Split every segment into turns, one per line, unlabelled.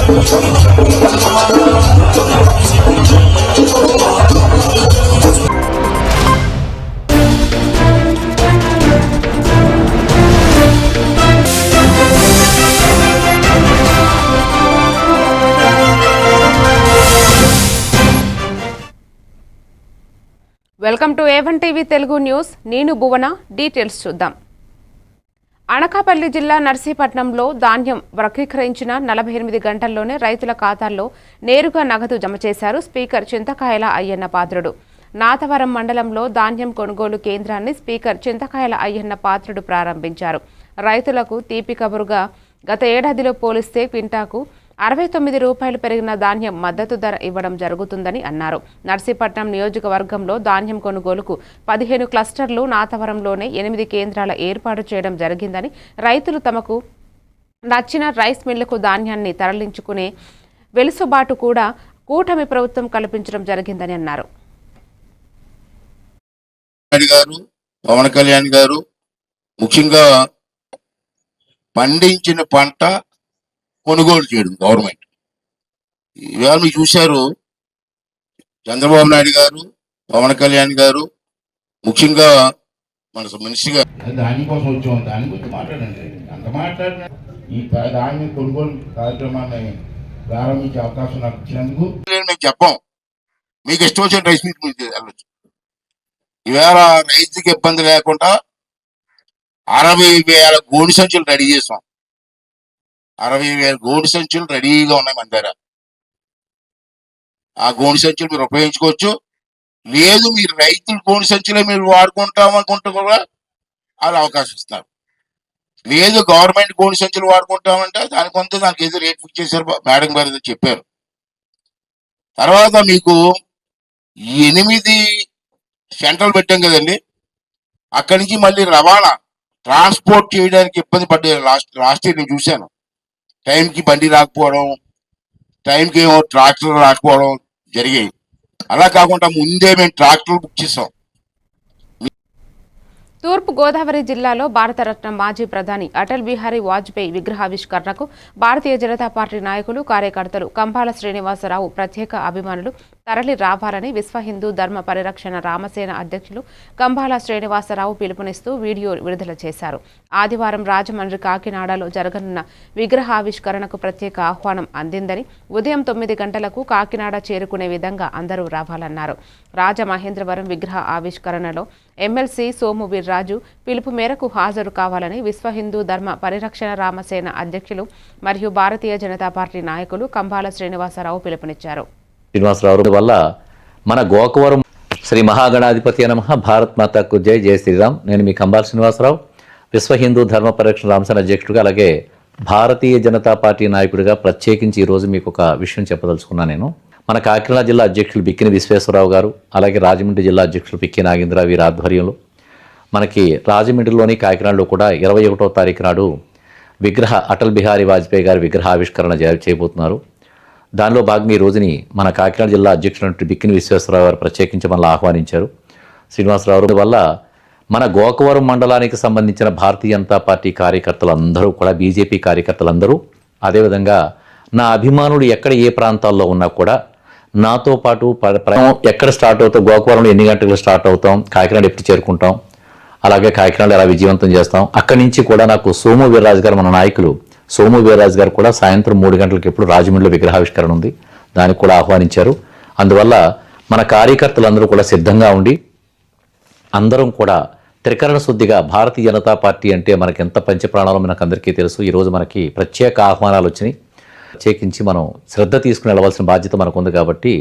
Welcome to A1 TV Telugu news. నేను భువన. Details చూద్దాం. అనకాపల్లి జిల్లా నర్సీపట్నంలో ధాన్యం వర్గీకరించిన 48 గంటల్లోనే రైతుల ఖాతాల్లో నేరుగా నగదు జమ చేశారు స్పీకర్ చింతకాయల అయ్యన్న పాత్రుడు. నాతవరం మండలంలో ధాన్యం కొనుగోలు కేంద్రాన్ని స్పీకర్ చింతకాయల అయ్యన్న పాత్రుడు ప్రారంభించారు. రైతులకు తీపి కబురుగా గత ఏడాదిలో పోలిస్తే క్వింటాకు 69 రూపాయలు పెరిగిన ధాన్యం మద్దతు ధర ఇవ్వడం జరుగుతుందని అన్నారు. నర్సీపట్నం నియోజకవర్గంలో ధాన్యం కొనుగోలుకు 15 క్లస్టర్లు, నాతవరంలోనే 8 కేంద్రాల ఏర్పాటు చేయడం జరిగిందని, రైతులు తమకు నచ్చిన రైస్ మిల్లుకు ధాన్యాన్ని తరలించుకునే వెలుసుబాటు కూడా కూటమి ప్రభుత్వం కల్పించడం జరిగిందని అన్నారు.
పవన్ కళ్యాణ్ గారు ముఖ్యంగా పండించిన పంట కొనుగోలు చేయడం గవర్నమెంట్. ఇవాళ మీరు చూశారు, చంద్రబాబు నాయుడు గారు, పవన్ కళ్యాణ్ గారు ముఖ్యంగా మన మినిస్టర్ గారు
దానికోసం వచ్చాం. దాని గురించి మాట్లాడండి. అంత మాట్లాడిన ఈ ధాన్యం కొనుగోలు కార్యక్రమాన్ని ప్రారంభించే అవకాశం నాకు ఇచ్చినందుకు
మేము చెప్పాం, మీకు ఇష్టం వచ్చిన రైస్ మిల్ మీకు వెళ్ళొచ్చు. ఇవాళ రైతుకి ఇబ్బంది లేకుండా 60,000 గోడు సంచులు రెడీ చేసాం. 60,000 గోడు సంచులు రెడీగా ఉన్నాయి మన దగ్గర. ఆ గోడు సంచులు మీరు ఉపయోగించుకోవచ్చు. లేదు మీరు రైతులు గోడు సంచులే మీరు వాడుకుంటాం అనుకుంటే కూడా అది అవకాశం ఇస్తున్నారు. లేదు గవర్నమెంట్ గోడు సంచులు వాడుకుంటామంటే దానికి ఏదో రేట్ ఫిక్స్ చేశారు, మేడం గారు చెప్పారు. తర్వాత మీకు 8 సెంటర్లు పెట్టాం కదండి, అక్కడి నుంచి మళ్ళీ రవాణా ట్రాన్స్పోర్ట్ చేయడానికి ఇబ్బంది పడ్డారు. లాస్ట్ ఇయర్ నేను చూశాను. టైంకి బండి రాకపోవడం, టైంకి ఏమో ట్రాక్టర్ రాకపోవడం జరిగాయి. అలా కాకుండా ముందే మేము ట్రాక్టర్లు బుక్ చేసాం.
తూర్పు గోదావరి జిల్లాలో భారతరత్న మాజీ ప్రధాని అటల్ బిహారీ వాజ్పేయి విగ్రహావిష్కరణకు భారతీయ జనతా పార్టీ నాయకులు, కార్యకర్తలు, కంబాల శ్రీనివాసరావు ప్రత్యేక అభిమానులు తరలి రావాలని విశ్వ హిందూ ధర్మ పరిరక్షణ రామసేన అధ్యక్షులు కంబాల శ్రీనివాసరావు పిలుపునిస్తూ వీడియో విడుదల చేశారు. ఆదివారం రాజమండ్రి, కాకినాడలో జరగనున్న విగ్రహావిష్కరణకు ప్రత్యేక ఆహ్వానం అందిందని, ఉదయం 9 గంటలకు కాకినాడ చేరుకునే విధంగా అందరూ రావాలన్నారు. రాజమహేంద్రవరం విగ్రహ ఆవిష్కరణలో ఎమ్మెల్సీ సోము వీర్రాజు పిలుపు మేరకు హాజరు కావాలని విశ్వ హిందూ ధర్మ పరిరక్షణ రామసేన అధ్యక్షులు మరియు భారతీయ జనతా పార్టీ నాయకులు కంబాల శ్రీనివాసరావు పిలుపునిచ్చారు.
శ్రీనివాసరావు వల్ల మన గోకవరం శ్రీ మహాగణాధిపతి నమః, భారత్ మాతాకు జై, జై శ్రీరామ్. నేను మీ కంబాల శ్రీనివాసరావు, విశ్వ హిందూ ధర్మ పరిరక్షణ రామసేన అధ్యక్షుడిగా, అలాగే భారతీయ జనతా పార్టీ నాయకుడిగా ప్రత్యేకించి ఈరోజు మీకు ఒక విషయం చెప్పదలుచుకున్నాను. నేను మన కాకినాడ జిల్లా అధ్యక్షులు బిక్కిని విశ్వేశ్వరరావు గారు, అలాగే రాజమండ్రి జిల్లా అధ్యక్షులు పిక్కి నాగేంద్ర వీరి ఆధ్వర్యంలో మనకి రాజమండ్రిలోని కాకినాడలో కూడా 21వ తారీఖు నాడు అటల్ బిహారీ వాజ్పేయి గారి విగ్రహావిష్కరణ చేయబోతున్నారు. దానిలో భాగంగా ఈ రోజుని మన కాకినాడ జిల్లా అధ్యక్షుడు బిక్కిని విశ్వేశ్వరరావు గారు ప్రత్యేకించి మనల్ని ఆహ్వానించారు. శ్రీనివాసరావు వల్ల మన గోకవరం మండలానికి సంబంధించిన భారతీయ జనతా పార్టీ కార్యకర్తలందరూ కూడా, బీజేపీ కార్యకర్తలందరూ, అదేవిధంగా నా అభిమానులు ఎక్కడ ఏ ప్రాంతాల్లో ఉన్నా కూడా నాతో పాటు ఎక్కడ స్టార్ట్ అవుతాం, గోకవరంలో ఎన్ని గంటలకు స్టార్ట్ అవుతాం, కాకినాడ ఎప్పుడు చేరుకుంటాం, అలాగే కాకినాడ ఎలా విజయవంతం చేస్తాం, అక్కడి నుంచి కూడా నాకు సోము వీర్రాజు గారు, మన నాయకులు సోము వీర్రాజు గారు కూడా సాయంత్రం 3 గంటలకు ఎప్పుడు రాజమండ్రిలో విగ్రహావిష్కరణ ఉంది, దానికి కూడా ఆహ్వానించారు. అందువల్ల మన కార్యకర్తలందరూ కూడా సిద్ధంగా ఉండి అందరం కూడా త్రికరణ శుద్ధిగా, భారతీయ జనతా పార్టీ అంటే మనకి ఎంత పంచప్రాణాలు మనకు అందరికీ తెలుసు. ఈరోజు మనకి ప్రత్యేక ఆహ్వానాలు వచ్చినాయి. ప్రత్యేకించి మనం శ్రద్ధ తీసుకుని వెళ్ళవలసిన బాధ్యత మనకు ఉంది. కాబట్టి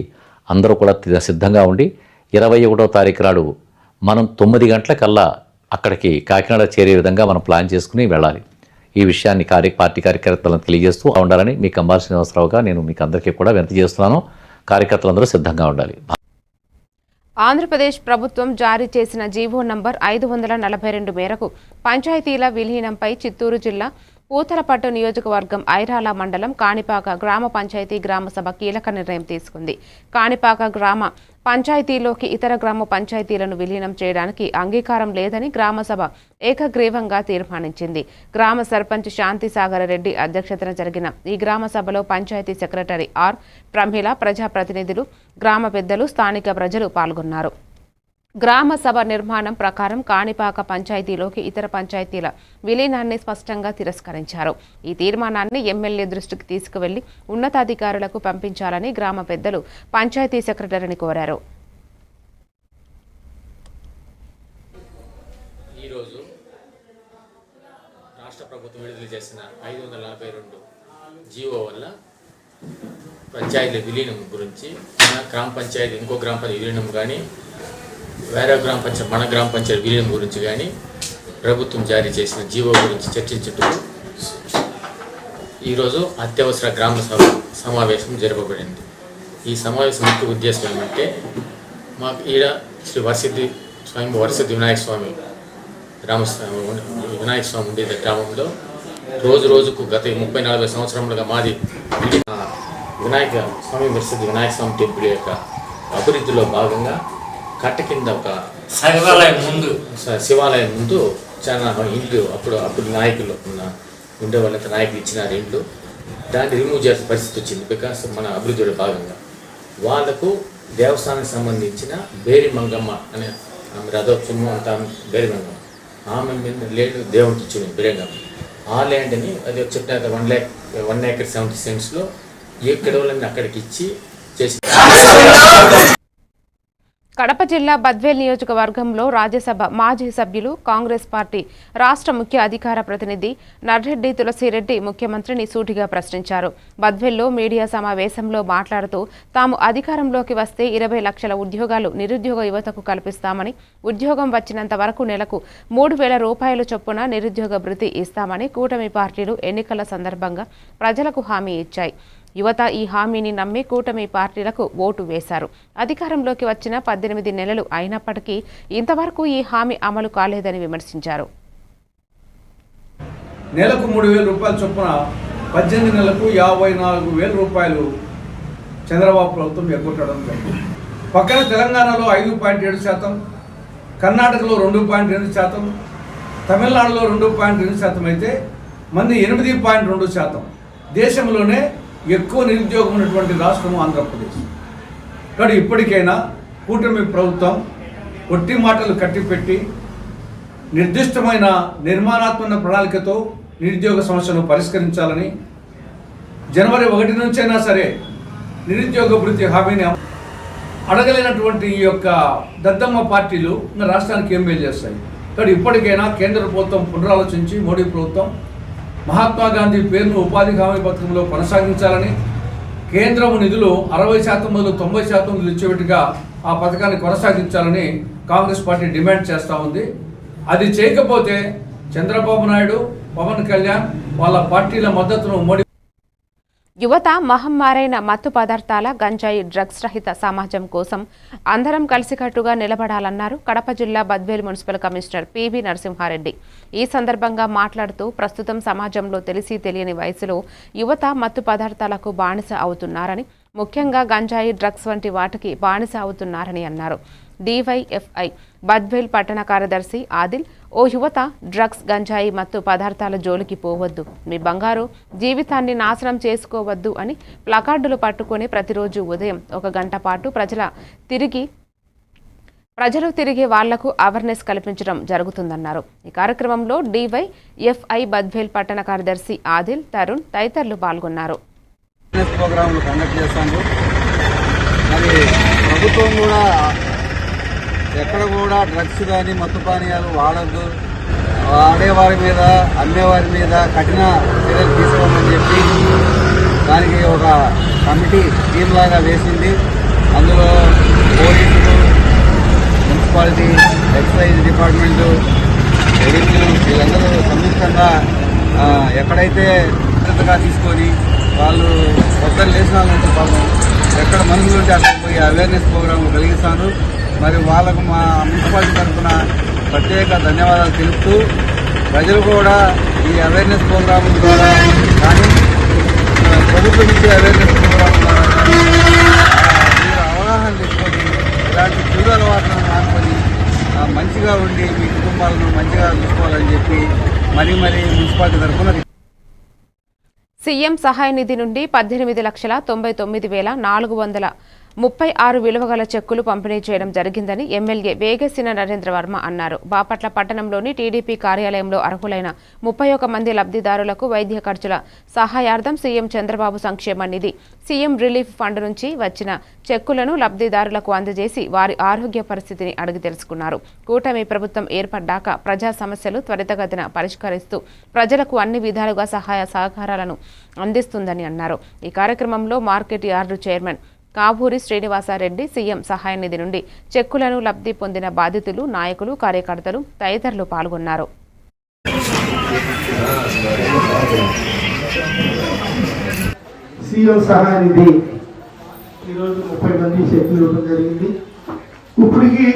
అందరూ కూడా సిద్ధంగా ఉండి 21వ తారీఖు నాడు మనం 9 గంటలకల్లా అక్కడికి కాకినాడ చేరే విధంగా మనం ప్లాన్ చేసుకుని వెళ్ళాలి. ఈ విషయాన్ని పార్టీ కార్యకర్తలను తెలియజేస్తూ ఉండాలని మీ కంబాల శ్రీనివాసరావుగా నేను మీకు అందరికీ కూడా వినతి చేస్తున్నాను. కార్యకర్తలందరూ సిద్ధంగా ఉండాలి.
ఆంధ్రప్రదేశ్ ప్రభుత్వం జారీ చేసిన జీవో నంబర్ 542 మేరకు పంచాయతీల విలీనంపై చిత్తూరు జిల్లా పూతలపట్టు నియోజకవర్గం ఐరాల మండలం కాణిపాక గ్రామ పంచాయతీ గ్రామసభ కీలక నిర్ణయం తీసుకుంది. కాణిపాక గ్రామ పంచాయతీలోకి ఇతర గ్రామ పంచాయతీలను విలీనం చేయడానికి అంగీకారం లేదని గ్రామసభ ఏకగ్రీవంగా తీర్మానించింది. గ్రామ సర్పంచ్ శాంతిసాగర రెడ్డి అధ్యక్షతన జరిగిన ఈ గ్రామ సభలో పంచాయతీ సెక్రటరీ ఆర్ ప్రమీల, ప్రజాప్రతినిధులు, గ్రామ పెద్దలు, స్థానిక ప్రజలు పాల్గొన్నారు. గ్రామ సభ నిర్మాణం ప్రకారం కాణిపాక పంచాయతీలోకి ఇతర పంచాయతీల విలీనాన్ని స్పష్టంగా తిరస్కరించారు. ఈ తీర్మానాన్ని ఎమ్మెల్యే దృష్టికి తీసుకువెళ్లి ఉన్నతాధికారులకు పంపించాలని గ్రామ పెద్దలు పంచాయతీ సెక్రటరీని కోరారు.
ఈరోజు రాష్ట్ర ప్రభుత్వం విడుదల చేసిన 542 జీవో వల్ల పంచాయతీల విలీనం గురించి గ్రామ పంచాయతీ ఇంకో గ్రామ పంచాయతీ విలీనం కానీ వేరే గ్రామ పంచాయతీ మన గ్రామ పంచాయతీ విలీనం గురించి కానీ ప్రభుత్వం జారీ చేసిన జీవో గురించి చర్చించుటకు ఈరోజు అత్యవసర గ్రామ సమావేశం జరపబడింది. ఈ సమావేశం ముఖ్య ఉద్దేశం ఏమంటే మాకు ఈడ శ్రీ వరసిద్ధి వినాయక స్వామి వినాయక స్వామి ఉండేది గ్రామంలో రోజు రోజుకు గత 30-40 సంవత్సరములుగా మాది వినాయక స్వామి వరసిద్ధి వినాయక స్వామి టెంపుల్ యొక్క అభివృద్ధిలో భాగంగా కట్ట కింద ఒక శివాలయం ముందు చాలా ఇండ్లు అప్పుడు నాయకులు ఉండే వాళ్ళకి నాయకులు ఇచ్చినారు ఇండ్లు. దాన్ని రిమూవ్ చేసే పరిస్థితి వచ్చింది. బికాస్ మన అభివృద్ధిలో భాగంగా వాళ్లకు దేవస్థానానికి సంబంధించిన బేరి మంగమ్మ అనే ఆమె రథోత్సవం అంతా బేరి మంగమ్మ ఆమె మీద లేడు దేవుడికి ఇచ్చింది బిరంగమ్మ. ఆ ల్యాండ్ని అది చెప్పిన 1 acre 70 cents ఎక్కడ వాళ్ళని అక్కడికి ఇచ్చి చేసి
కడప జిల్లా బద్వేల్ నియోజకవర్గంలో రాజ్యసభ మాజీ సభ్యులు కాంగ్రెస్ పార్టీ రాష్ట్ర ముఖ్య అధికార ప్రతినిధి నర్రెడ్డి తులసిరెడ్డి ముఖ్యమంత్రిని సూటిగా ప్రశ్నించారు. బద్వేల్లో మీడియా సమావేశంలో మాట్లాడుతూ తాము అధికారంలోకి వస్తే 20 లక్షల ఉద్యోగాలు నిరుద్యోగ యువతకు కల్పిస్తామని, ఉద్యోగం వచ్చినంత వరకు నెలకు 3,000 రూపాయలు చొప్పున నిరుద్యోగ భృతి ఇస్తామని కూటమి పార్టీలు ఎన్నికల సందర్భంగా ప్రజలకు హామీ ఇచ్చాయి. యువత ఈ హామీని నమ్మి కూటమి పార్టీలకు ఓటు వేశారు. అధికారంలోకి వచ్చిన 18 నెలలు అయినప్పటికీ ఇంతవరకు ఈ హామీ అమలు కాలేదని విమర్శించారు.
నెలకు 3,000 రూపాయల చొప్పున 18 నెలలకు 54,000 రూపాయలు చంద్రబాబు ప్రభుత్వం ఎగ్గొట్టడం జరిగింది. పక్కన తెలంగాణలో 5.7%, కర్ణాటకలో 2.2%, తమిళనాడులో 2.2% అయితే మంది 8.2%. దేశంలోనే ఎక్కువ నిరుద్యోగం ఉన్నటువంటి రాష్ట్రం ఆంధ్రప్రదేశ్. కానీ ఇప్పటికైనా కూటమి ప్రభుత్వం ఒట్టి మాటలు కట్టిపెట్టి నిర్దిష్టమైన నిర్మాణాత్మక ప్రణాళికతో నిరుద్యోగ సమస్యను పరిష్కరించాలని, జనవరి 1 నుంచైనా సరే నిరుద్యోగ భృతి హామీని అడగలేనటువంటి ఈ యొక్క దద్దమ్మ పార్టీలు రాష్ట్రానికి ఏం మేలు చేస్తాయి. కానీ ఇప్పటికైనా కేంద్ర ప్రభుత్వం పునరాలోచించి మోడీ ప్రభుత్వం మహాత్మా గాంధీ పేరును ఉపాధి హామీ పథకంలో కొనసాగించాలని, కేంద్రం నిధులు 60% బదులు 90% నిధులు ఇచ్చేట్టుగా ఆ పథకాన్ని కొనసాగించాలని కాంగ్రెస్ పార్టీ డిమాండ్ చేస్తూ ఉంది. అది చేయకపోతే చంద్రబాబు నాయుడు, పవన్ కళ్యాణ్ వాళ్ళ పార్టీల మద్దతును మోడీ
యువత మహమ్మారైన మత్తు పదార్థాల, గంజాయి, డ్రగ్స్ రహిత సమాజం కోసం అందరం కలిసికట్టుగా నిలబడాలన్నారు కడప జిల్లా Badvel municipal commissioner PV Narasimhareddy. ఈ సందర్భంగా మాట్లాడుతూ ప్రస్తుతం సమాజంలో తెలిసి తెలియని వయసులో యువత మత్తు పదార్థాలకు బానిస అవుతున్నారని, ముఖ్యంగా గంజాయి, డ్రగ్స్ వంటి వాటికి బానిస అవుతున్నారని అన్నారు. డివైఎఫ్ఐ బద్వేల్ పట్టణ కార్యదర్శి ఆదిల్, ఓ యువత డ్రగ్స్, గంజాయి, మత్తు పదార్థాల జోలికి పోవద్దు, మీ బంగారు జీవితాన్ని నాశనం చేసుకోవద్దు అని ప్లకార్డులు పట్టుకొని ప్రతిరోజు ఉదయం 1 గంట పాటు ప్రజలు తిరిగి వాళ్లకు అవేర్నెస్ కల్పించడం జరుగుతుందన్నారు. ఈ కార్యక్రమంలో డివైఎఫ్ఐ బద్వేల్ పట్టణ కార్యదర్శి ఆదిల్, తరుణ్ తదితరులు పాల్గొన్నారు.
ప్రభుత్వం కూడా ఎక్కడ కూడా డ్రగ్స్ కానీ మత్తు పానీయాలు వాడద్దు, వాడేవారి మీద, అమ్మేవారి మీద కఠిన చర్యలు తీసుకోమని చెప్పి దానికి ఒక కమిటీ టీమ్ లాగా వేసింది. అందులో పోలీసులు, మున్సిపాలిటీ, ఎక్సైజ్ డిపార్ట్మెంటు, ఎడిట్లు వీళ్ళందరూ సంయుక్తంగా ఎక్కడైతే జాగ్రత్తగా తీసుకొని వాళ్ళు కొత్తలు లేచిన నుంచి పాపం ఎక్కడ మనుషులు ఉంటే అక్కడ పోయి అవేర్నెస్ ప్రోగ్రాం కలిగిస్తాను. మరి వాళ్ళకు మా మున్సిపాలిటీ తరఫున ప్రత్యేక ధన్యవాదాలు తెలుపుతూ ప్రజలు కూడా ఈ అవేర్నెస్ ప్రోగ్రామ్ ద్వారా కానీ ప్రభుత్వం ఇచ్చే అవేర్నెస్ ప్రోగ్రామ్ ద్వారా కానీ మీరు అవగాహన తెచ్చుకొని ఇలాంటి చెడు అలవాట్లను మానుకొని మంచిగా ఉండి మీ కుటుంబాలను మంచిగా చూసుకోవాలని చెప్పి మరీ మున్సిపాలిటీ తరఫున
సీఎం సహాయ నిధి నుండి 18,99,436 విలువగల చెక్కులు పంపిణీ చేయడం జరిగిందని ఎమ్మెల్యే వేగేసిన నరేంద్ర వర్మ అన్నారు. బాపట్ల పట్టణంలోని టీడీపీ కార్యాలయంలో అర్హులైన 31 మంది లబ్ధిదారులకు వైద్య ఖర్చుల సహాయార్థం సీఎం చంద్రబాబు సంక్షేమ నిధి, సీఎం రిలీఫ్ ఫండ్ నుంచి వచ్చిన చెక్కులను లబ్ధిదారులకు అందజేసి వారి ఆరోగ్య పరిస్థితిని అడిగి తెలుసుకున్నారు. కూటమి ప్రభుత్వం ఏర్పడ్డాక ప్రజా సమస్యలు త్వరితగతిన పరిష్కరిస్తూ ప్రజలకు అన్ని విధాలుగా సహాయ సహకారాలను అందిస్తుందని అన్నారు. ఈ కార్యక్రమంలో market yard chairman Kavuri Srinivasa Reddy, CM సహాయ నిధి నుండి చెక్కులను లబ్ధి పొందిన బాధితులు, నాయకులు, కార్యకర్తలు తదితరులు పాల్గొన్నారు.
సీఎం సహాయ నిధి ఈరోజు 30 మంది చెక్కులు ఇవ్వడం జరిగింది. ఇప్పటికీ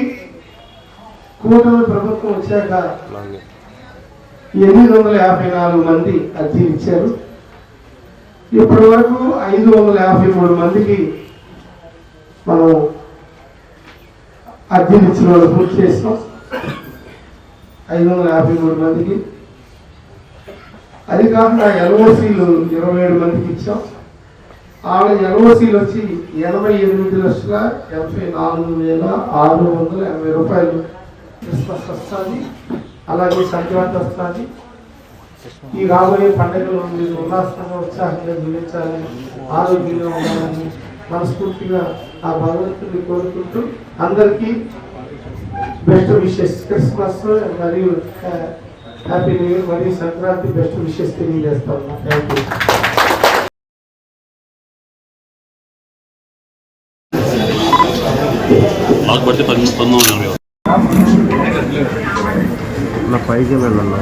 కూటమి ప్రభుత్వం వచ్చాక 854 మంది అర్జీలు ఇచ్చారు. ఇప్పటి వరకు 553 మందికి మనం అర్జీలు ఇచ్చిన వాళ్ళు పూర్తి చేస్తాం. 553 మందికి. అది కాకుండా ఎల్ఓసీలు 27 మందికి ఇచ్చాం. వాళ్ళ ఎల్ఓసీలు వచ్చి 88,84,680 రూపాయలు క్రిస్మస్ వస్తుంది, అలాగే సంక్రాంతి వస్తుంది. ఈ రాబోయే పండుగలు మీరు ఉల్లాసంగా ఉత్సాహంగా జీవించాలని, ఆరోగ్యంగా ఉండాలని మనస్ఫూర్తిగా ఆ భగవంతుడిని కోరుకుంటూ అందరికీ బెస్ట్ విషెస్, క్రిస్మస్ మరియు హ్యాపీ న్యూ ఇయర్ మరియు సంక్రాంతి బెస్ట్ విషెస్ తెలియజేస్తా ఉన్నా. Thank you.
పైకి వెళ్ళాలి.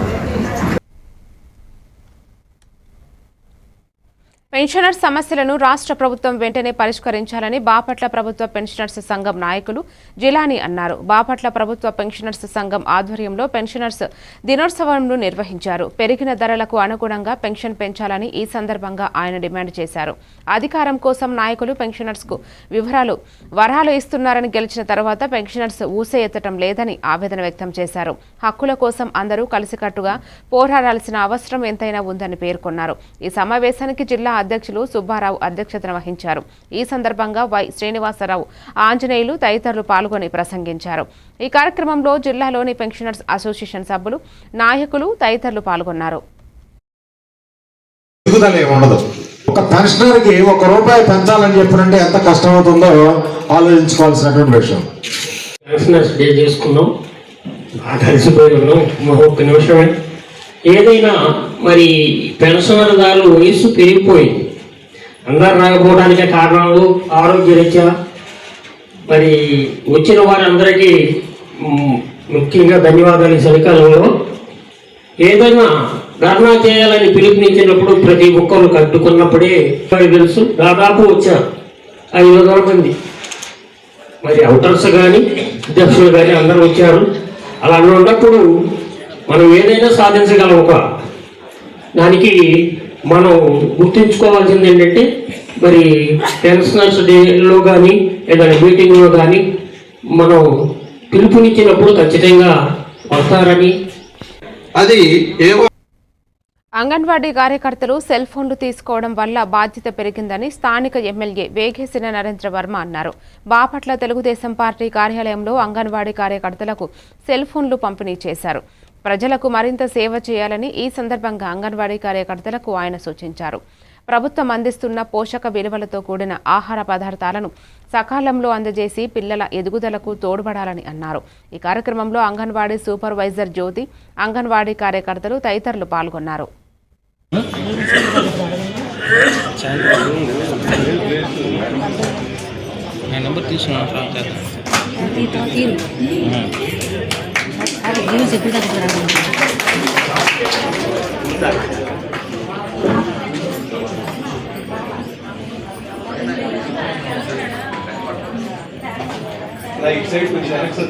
పెన్షనర్స్ సమస్యలను రాష్ట్ర ప్రభుత్వం వెంటనే పరిష్కరించాలని బాపట్ల ప్రభుత్వ పెన్షనర్స్ సంఘం నాయకులు జిలానీ అన్నారు. బాపట్ల ప్రభుత్వ పెన్షనర్స్ సంఘం ఆధ్వర్యంలో పెన్షనర్స్ దినోత్సవంను నిర్వహించారు. పెరిగిన ధరలకు అనుగుణంగా పెన్షన్ పెంచాలని ఈ సందర్భంగా ఆయన డిమాండ్ చేశారు. అధికారం కోసం నాయకులు పెన్షనర్స్ కు వరాలు ఇస్తున్నారని గెలిచిన తర్వాత పెన్షనర్స్ ఊసే ఎత్తడం లేదని ఆవేదన వ్యక్తం చేశారు. హక్కుల కోసం అందరూ కలిసికట్టుగా పోరాడాల్సిన అవసరం ఎంతైనా ఉందని పేర్కొన్నారు. ఈ సమావేశానికి జిల్లా అధ్యక్షులు సుబ్బారావు అధ్యక్షతన వహించారు. ఈ సందర్భంగా వై శ్రీనివాసరావు, ఆంజనేయులు తదితరులు పాల్గొని ప్రసంగించారు. ఈ కార్యక్రమంలో జిల్లాలోని పెన్షనర్స్ అసోసియేషన్ సభ్యులు, నాయకులు తదితరులు పాల్గొన్నారు.
ఒక పెన్షనర్కి ₹1 పెంచాలని చెప్పినంటే ఎంత కష్టమవుతుందో ఆలోచించుకోవాల్సినటువంటి విషయం.
పెన్షనర్స్ డే చేసుకున్నాం, కలిసిపోయి ఉన్నాం. ఒక్క నిమిషమే. ఏదైనా మరి పెన్షనర్దారులు వయసు పెరిగిపోయింది. అందరు రాకపోవడానికే కారణాలు ఆరోగ్యరీత్యా. మరి వచ్చిన వారందరికీ ముఖ్యంగా ధన్యవాదాలు. ఈ చలికాలంలో ఏదైనా ధర్నా చేయాలని పిలుపునిచ్చినప్పుడు ప్రతి ఒక్కరు కట్టుకున్నప్పుడే తెలుసు దాదాపు వచ్చారు 500 మంది. మరి అవుటర్స్ కానీ అధ్యక్షులు కానీ అందరూ వచ్చారు. అలా ఉన్నప్పుడు మనం ఏదైనా సాధించగలం. దానికి మనం గుర్తుంచుకోవాల్సింది ఏంటంటే మరి పెన్షనర్స్ డేలో కానీ ఏదైనా మీటింగ్లో కానీ మనం పిలుపునిచ్చినప్పుడు ఖచ్చితంగా వస్తారని. అది
అంగన్వాడీ కార్యకర్తలు సెల్ ఫోన్లు తీసుకోవడం వల్ల బాధ్యత పెరిగిందని స్థానిక ఎమ్మెల్యే వేగేసిన నరేంద్ర వర్మ అన్నారు. బాపట్ల తెలుగుదేశం పార్టీ కార్యాలయంలో అంగన్వాడీ కార్యకర్తలకు సెల్ ఫోన్లు పంపిణీ చేశారు. ప్రజలకు మరింత సేవ చేయాలని ఈ సందర్భంగా అంగన్వాడీ కార్యకర్తలకు ఆయన సూచించారు. ప్రభుత్వం అందిస్తున్న పోషక విలువలతో కూడిన ఆహార పదార్థాలను సకాలంలో అందజేసి పిల్లల ఎదుగుదలకు తోడ్పడాలని అన్నారు. ఈ కార్యక్రమంలో అంగన్వాడీ సూపర్వైజర్ జ్యోతి, అంగన్వాడీ కార్యకర్తలు తదితరులు పాల్గొన్నారు.
Right side కొంచెం వెనక్కి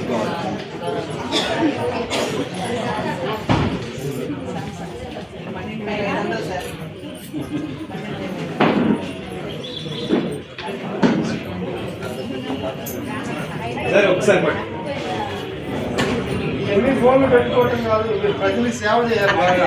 సరే ఒకసారి పట్టు.
ఎన్ని ఫోన్లు పెట్టుకోవటం కాదు, మీరు ప్రజలకు సేవ చేయాలి బాగా.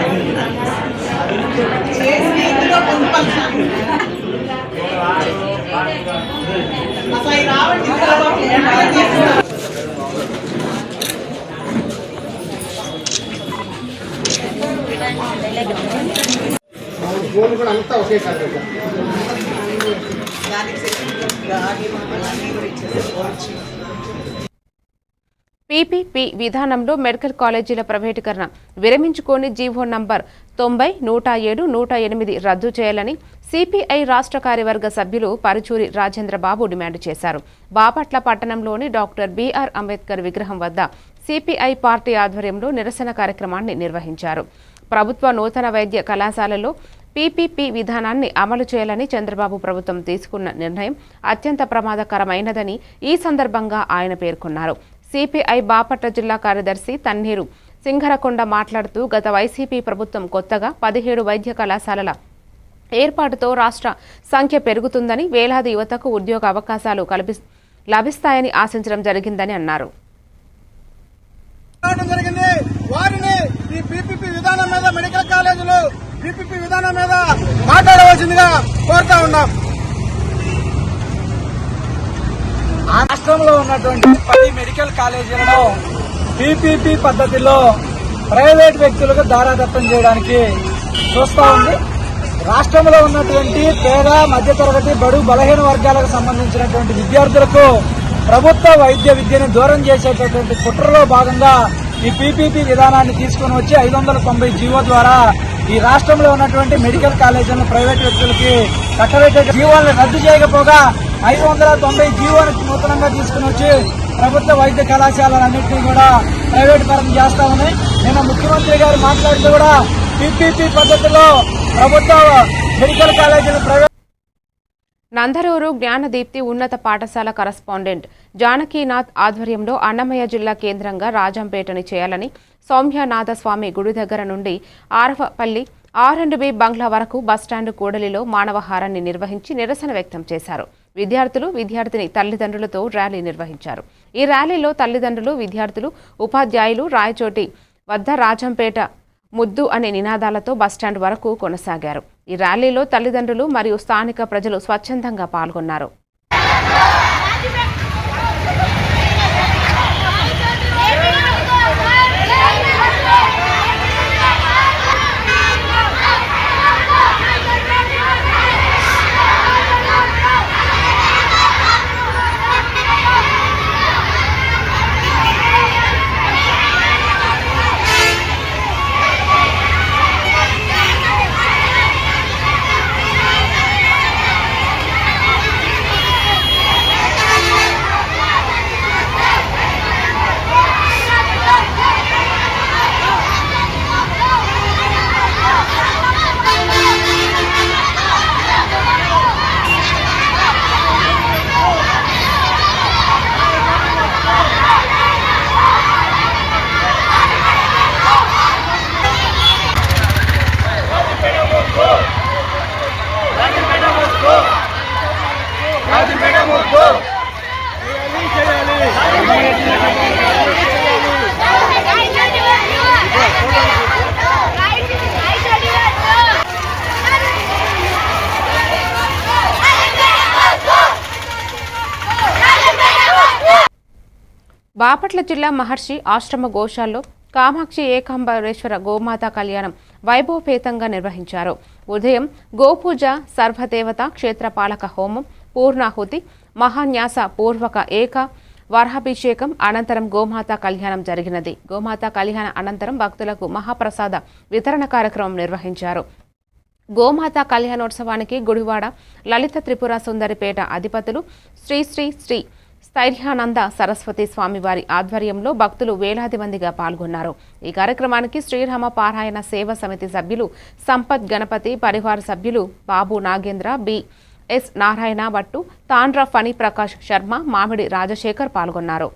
ఫోన్ కూడా అంతా ఒకే కాదు.
పీపీపీ విధానంలో మెడికల్ కాలేజీల ప్రైవేటీకరణ విరమించుకొని జీవో నంబర్ 90, 107, 108 రద్దు చేయాలని సిపిఐ రాష్ట్ర కార్యవర్గ సభ్యులు పరుచూరి రాజేంద్రబాబు డిమాండ్ చేశారు. బాపట్ల పట్టణంలోని డాక్టర్ బిఆర్ అంబేద్కర్ విగ్రహం వద్ద సిపిఐ పార్టీ ఆధ్వర్యంలో నిరసన కార్యక్రమాన్ని నిర్వహించారు. ప్రభుత్వ నూతన వైద్య కళాశాలలో పీపీపీ విధానాన్ని అమలు చేయాలని చంద్రబాబు ప్రభుత్వం తీసుకున్న నిర్ణయం అత్యంత ప్రమాదకరమైనదని ఈ సందర్భంగా ఆయన పేర్కొన్నారు. సిపిఐ బాపట్ల జిల్లా కార్యదర్శి తన్నీరు సింగరకొండ మాట్లాడుతూ గత వైసీపీ ప్రభుత్వం కొత్తగా 17 వైద్య కళాశాలల ఏర్పాటుతో రాష్ట్ర సంఖ్య పెరుగుతుందని, వేలాది యువతకు ఉద్యోగ అవకాశాలు లభిస్తాయని ఆశించడం జరిగిందని అన్నారు.
వారిని ఈ పీపీపీ విధానం మీద మెడికల్ కాలేజీలు పీపీపీ విధానం మీద మాట్లాడవలసిందిగా కోరుతా ఉన్నాం. రాష్ట్రంలో ఉన్నటువంటి 10 మెడికల్ కాలేజీలను పీపీపీ పద్ధతిలో ప్రైవేట్ వ్యక్తులకు దారాదత్తం చేయడానికి చూస్తా ఉంది. రాష్ట్రంలో ఉన్నటువంటి పేద, మధ్యతరగతి, బడు, బలహీన వర్గాలకు సంబంధించినటువంటి విద్యార్థులకు ప్రభుత్వ వైద్య విద్యను దూరం చేసేటటువంటి కుట్రలో భాగంగా ఈ పీపీపీ విధానాన్ని తీసుకుని వచ్చి 590 జీవో ద్వారా ఈ రాష్ట్రంలో ఉన్నటువంటి మెడికల్ కాలేజీలను ప్రైవేట్ వ్యక్తులకి కట్టబెట్టే జీవోలను రద్దు చేయకపోగా 590 జీవోను నూతనంగా తీసుకుని వచ్చి ప్రభుత్వ వైద్య కళాశాలలన్నింటినీ కూడా ప్రైవేట్ పరం చేస్తా ఉన్నాయి. నిన్న ముఖ్యమంత్రి గారు మాట్లాడుతూ కూడా పీపీపీ పద్ధతిలో ప్రభుత్వ మెడికల్ కాలేజీలు ప్రైవేట్.
నందరూరు జ్ఞానదీప్తి ఉన్నత పాఠశాల కరస్పాండెంట్ జానకీనాథ్ ఆధ్వర్యంలో అన్నమయ్య జిల్లా కేంద్రంగా రాజంపేటని చేయాలని సౌమ్యనాథస్వామి గుడి దగ్గర నుండి ఆరవపల్లి R&B బంగ్లా వరకు బస్టాండ్ కూడలిలో మానవహారాన్ని నిర్వహించి నిరసన వ్యక్తం చేశారు. విద్యార్థులు, విద్యార్థిని తల్లిదండ్రులతో ర్యాలీ నిర్వహించారు. ఈ ర్యాలీలో తల్లిదండ్రులు, విద్యార్థులు, ఉపాధ్యాయులు రాయచోటి వద్ద రాజంపేట ముద్దు అనే నినాదాలతో బస్టాండ్ వరకు కొనసాగారు. ఈ ర్యాలీలో తల్లిదండ్రులు మరియు స్థానిక ప్రజలు స్వచ్ఛందంగా పాల్గొన్నారు. బాపట్ల జిల్లా మహర్షి ఆశ్రమ గోశాలలో కామాక్షి ఏకాంబరేశ్వర గోమాత కళ్యాణం వైభవపేతంగా నిర్వహించారు. ఉదయం గోపూజ, సర్వదేవత క్షేత్రపాలక హోమం, పూర్ణాహుతి, మహాన్యాస పూర్వక ఏక వరహాభిషేకం అనంతరం గోమాత కళ్యాణం జరిగినది. గోమాత కళ్యాణ అనంతరం భక్తులకు మహాప్రసాద వితరణ కార్యక్రమం నిర్వహించారు. గోమాత కళ్యాణోత్సవానికి గుడివాడ లలిత త్రిపుర సుందరిపేట అధిపతులు శ్రీ శ్రీ శ్రీ స్థైర్యానంద సరస్వతి స్వామివారి ఆధ్వర్యంలో భక్తులు వేలాది మందిగా పాల్గొన్నారు. ఈ కార్యక్రమానికి శ్రీరామ పారాయణ సేవ సమితి సభ్యులు సంపత్ గణపతి, పరివార సభ్యులు బాబు నాగేంద్ర, బిఎస్ నారాయణ భట్టు, తాండ్ర ఫణి ప్రకాష్ శర్మ, మామిడి రాజశేఖర్ పాల్గొన్నారు.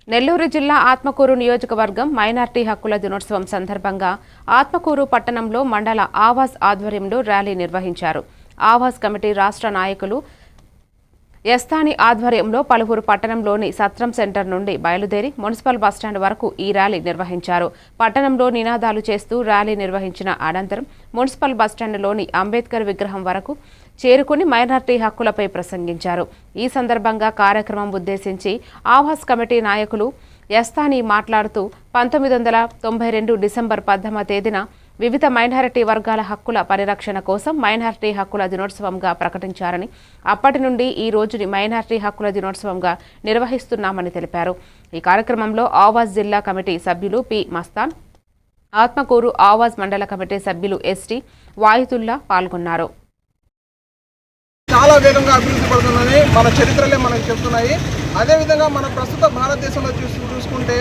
నెల్లూరు జిల్లా ఆత్మకూరు నియోజకవర్గం మైనార్టీ హక్కుల దినోత్సవం సందర్భంగా ఆత్మకూరు పట్టణంలో మండల ఆవాజ్ ఆధ్వర్యంలో ర్యాలీ నిర్వహించారు. ఆవాజ్ కమిటీ రాష్ట్ర నాయకులు ఎస్తాని ఆధ్వర్యంలో పలువురు పట్టణంలోని సత్రం సెంటర్ నుండి బయలుదేరి మున్సిపల్ బస్టాండ్ వరకు ఈ ర్యాలీ నిర్వహించారు. పట్టణంలో నినాదాలు చేస్తూ ర్యాలీ నిర్వహించిన అనంతరం మున్సిపల్ బస్టాండ్లోని అంబేద్కర్ విగ్రహం వరకు చేరుకుని మైనార్టీ హక్కులపై ప్రసంగించారు. ఈ సందర్భంగా కార్యక్రమం ఉద్దేశించి ఆవాజ్ కమిటీ నాయకులు ఎస్తాని మాట్లాడుతూ 1992 డిసెంబర్ 10వ తేదీన వివిధ మైనారిటీ వర్గాల హక్కుల పరిరక్షణ కోసం మైనారిటీ హక్కుల దినోత్సవంగా ప్రకటించారని, అప్పటి నుండి ఈ రోజుని మైనారిటీ హక్కుల దినోత్సవంగా నిర్వహిస్తున్నామని తెలిపారు. ఈ కార్యక్రమంలో ఆవాజ్ జిల్లా కమిటీ సభ్యులు పి మస్తాన్, ఆత్మకూరు ఆవాజ్ మండల కమిటీ సభ్యులు ఎస్టీ వాయుతుల్లా పాల్గొన్నారు.
చాలా వేగంగా అభివృద్ధి పడుతుందని మన చరిత్రలే మనకు చెప్తున్నాయి. అదేవిధంగా మన ప్రస్తుత భారతదేశంలో చూసుకుంటే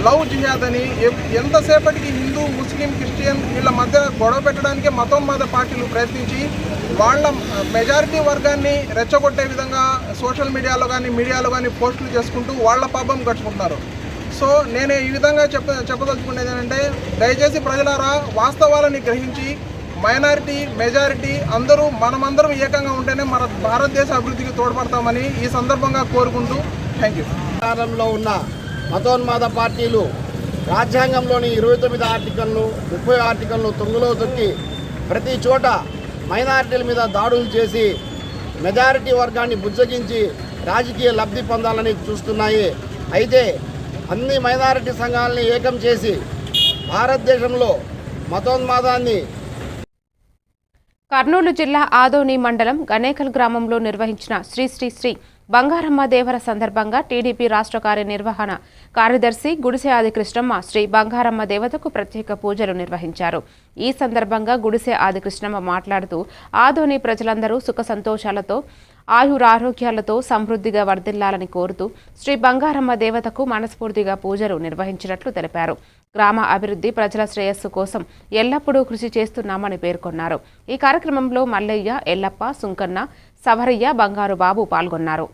లవ్ జిహాద్ అని ఎంతసేపటికి హిందూ, ముస్లిం, క్రిస్టియన్ వీళ్ళ మధ్య గొడవ పెట్టడానికే మతోన్మాద పార్టీలు ప్రయత్నించి వాళ్ళ మెజారిటీ వర్గాన్ని రెచ్చగొట్టే విధంగా సోషల్ మీడియాలో కానీ పోస్టులు చేసుకుంటూ వాళ్ళ పాపం గడుచుకుంటున్నారు. సో నేను ఈ విధంగా చెప్పదలుచుకునేది ఏంటంటే, దయచేసి ప్రజలారా వాస్తవాలని గ్రహించి మైనారిటీ, మెజారిటీ మనమందరం ఏకంగా ఉంటేనే మన భారతదేశ అభివృద్ధికి తోడ్పడతామని ఈ సందర్భంగా కోరుకుంటూ థ్యాంక్ యూ.
లో ఉన్న మతోన్మాద పార్టీలు రాజ్యాంగంలోని 29 ఆర్టికల్ను 30 ఆర్టికల్ను తొంగలో తొక్కి ప్రతి చోట మైనారిటీల మీద దాడులు చేసి మెజారిటీ వర్గాన్ని బుజ్జగించి రాజకీయ లబ్ధి పొందాలని చూస్తున్నాయి. అయితే అన్ని మైనారిటీ సంఘాలని ఏకం చేసి భారతదేశంలో మతోన్మాదాన్ని.
కర్నూలు జిల్లా ఆదోని మండలం గణేకల్ గ్రామంలో నిర్వహించిన శ్రీ శ్రీ శ్రీ బంగారమ్మ దేవర సందర్భంగా టీడీపీ రాష్ట్ర కార్యనిర్వహణ కార్యదర్శి గుడిసె ఆది కృష్ణమ్మ శ్రీ బంగారమ్మ దేవతకు ప్రత్యేక పూజలు నిర్వహించారు. ఈ సందర్భంగా గుడిసె ఆది కృష్ణమ్మ మాట్లాడుతూ ఆదోని ప్రజలందరూ సుఖ సంతోషాలతో ఆయురారోగ్యాలతో సమృద్ధిగా వర్ధిల్లాలని కోరుతూ శ్రీ బంగారమ్మ దేవతకు మనస్ఫూర్తిగా పూజలు నిర్వహించినట్లు తెలిపారు. గ్రామ అభివృద్ధి, ప్రజల శ్రేయస్సు కోసం ఎల్లప్పుడూ కృషి చేస్తున్నామని పేర్కొన్నారు. ఈ కార్యక్రమంలో మల్లయ్య, ఎల్లప్ప, సుంకన్న, సవరయ్య, బంగారు బాబు పాల్గొన్నారు.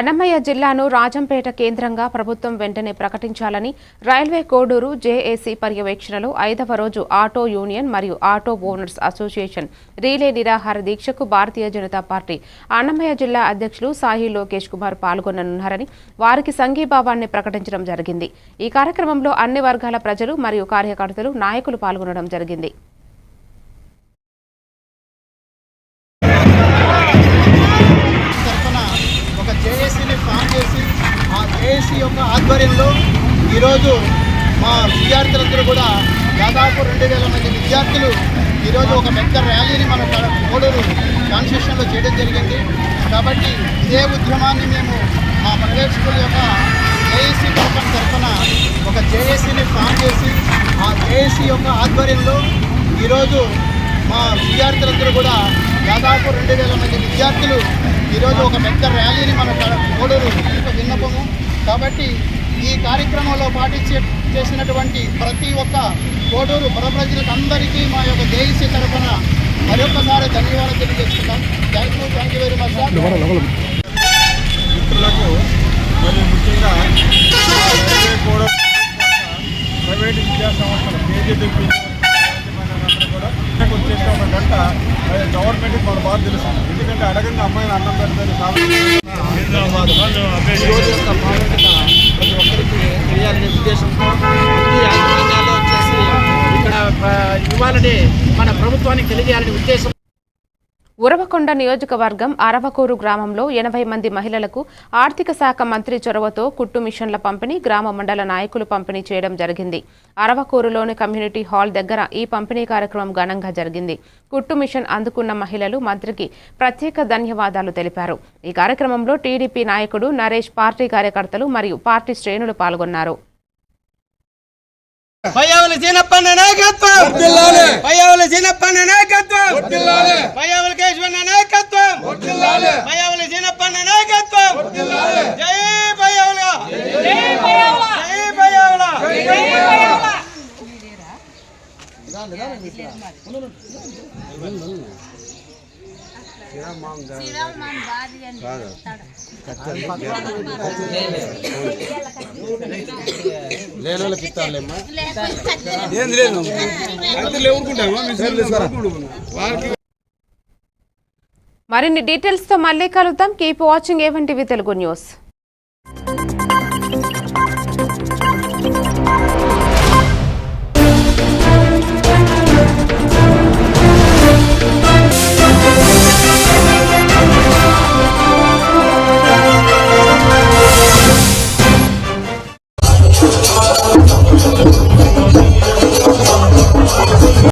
అన్నమయ్య జిల్లాను రాజంపేట కేంద్రంగా ప్రభుత్వం వెంటనే ప్రకటించాలని రైల్వే కోడూరు జేఏసీ పర్యవేక్షణలో 5వ రోజు ఆటో యూనియన్ మరియు ఆటో ఓనర్స్ అసోసియేషన్ రీలే నిరాహార దీక్షకు భారతీయ జనతా పార్టీ అన్నమయ్య జిల్లా అధ్యక్షులు సాయి లోకేష్ కుమార్ పాల్గొననున్నారని వారికి సంఘీభావాన్ని ప్రకటించడం జరిగింది. ఈ కార్యక్రమంలో అన్ని వర్గాల ప్రజలు మరియు కార్యకర్తలు నాయకులు పాల్గొనడం జరిగింది.
జేఏసీని ఫామ్ చేసి ఆ జేఏసీ యొక్క ఆధ్వర్యంలో ఈరోజు మా విద్యార్థులందరూ కూడా దాదాపు 2000 మంది విద్యార్థులు ఈరోజు ఒక పెద్ద ర్యాలీని మన కోడూరు కాన్స్టిట్యూషన్లో చేయడం జరిగింది. కాబట్టి ఇదే ఉద్యమాన్ని మేము మా పర్యవేక్షకుల యొక్క జేఏసీ తరఫున ఒక జేఏసీని ఫామ్ చేసి ఆ జేఏసీ యొక్క ఆధ్వర్యంలో ఈరోజు మా విద్యార్థులందరూ కూడా దాదాపు 2000 మంది విద్యార్థులు ఈరోజు ఒక పెద్ద ర్యాలీని మన కోడూరు విన్నపము. కాబట్టి ఈ కార్యక్రమంలో చేసినటువంటి ప్రతి ఒక్క కోడూరు ప్రజలకు అందరికీ మా యొక్క జేఏసీ తరఫున మరొకసారి ధన్యవాదాలు తెలియజేస్తున్నాం. Thank you very much sir.
మిత్రులకు మరియు ముఖ్యంగా కోడూరు ప్రైవేటు విద్యా సంస్థలు కేజీడీపీ కూడా వచ్చేసిన ఒక గంట గవర్నమెంట్కి మన బాగా తెలుసు. ఎందుకంటే అడగంగా అమ్మాయిని అన్నం పెడతారు కాబట్టి ఈరోజు యొక్క ప్రాముఖ్యత ప్రతి ఒక్కరికి తెలియాలనే ఉద్దేశంతో అన్ని యాజమాన్యాల్లో వచ్చేసి ఇక్కడ ఇవ్వాలని మన ప్రభుత్వానికి తెలియజేయాలనే ఉద్దేశం.
ఉరవకొండ నియోజకవర్గం అరవకూరు గ్రామంలో 80 మంది మహిళలకు ఆర్థిక శాఖ మంత్రి చొరవతో కుట్టు మిషన్ల పంపిణీ గ్రామ మండల నాయకులు పంపిణీ చేయడం జరిగింది. అరవకూరులోని కమ్యూనిటీ హాల్ దగ్గర ఈ పంపిణీ కార్యక్రమం ఘనంగా జరిగింది. కుట్టు మిషన్ అందుకున్న మహిళలు మంత్రికి ప్రత్యేక ధన్యవాదాలు తెలిపారు. ఈ కార్యక్రమంలో టీడీపీ నాయకుడు నరేష్, పార్టీ కార్యకర్తలు మరియు పార్టీ శ్రేణులు పాల్గొన్నారు.
పయ్యావుల జీనప్పన్న నాయకత్వం, పయ్యావుల జీనప్పన్న నాయకత్వం, పయ్యావుల కేశవన్న నాయకత్వం, పయ్యావుల జీనప్పన్న నాయకత్వం. జై పయ్యావుల, జై పయ్యావుల, జై పయ్యావుల, జై పయ్యావుల.
మరిన్ని డీటెయిల్స్ తో మళ్ళీ కలుద్దాం. Keep watching A1 TV Telugu news.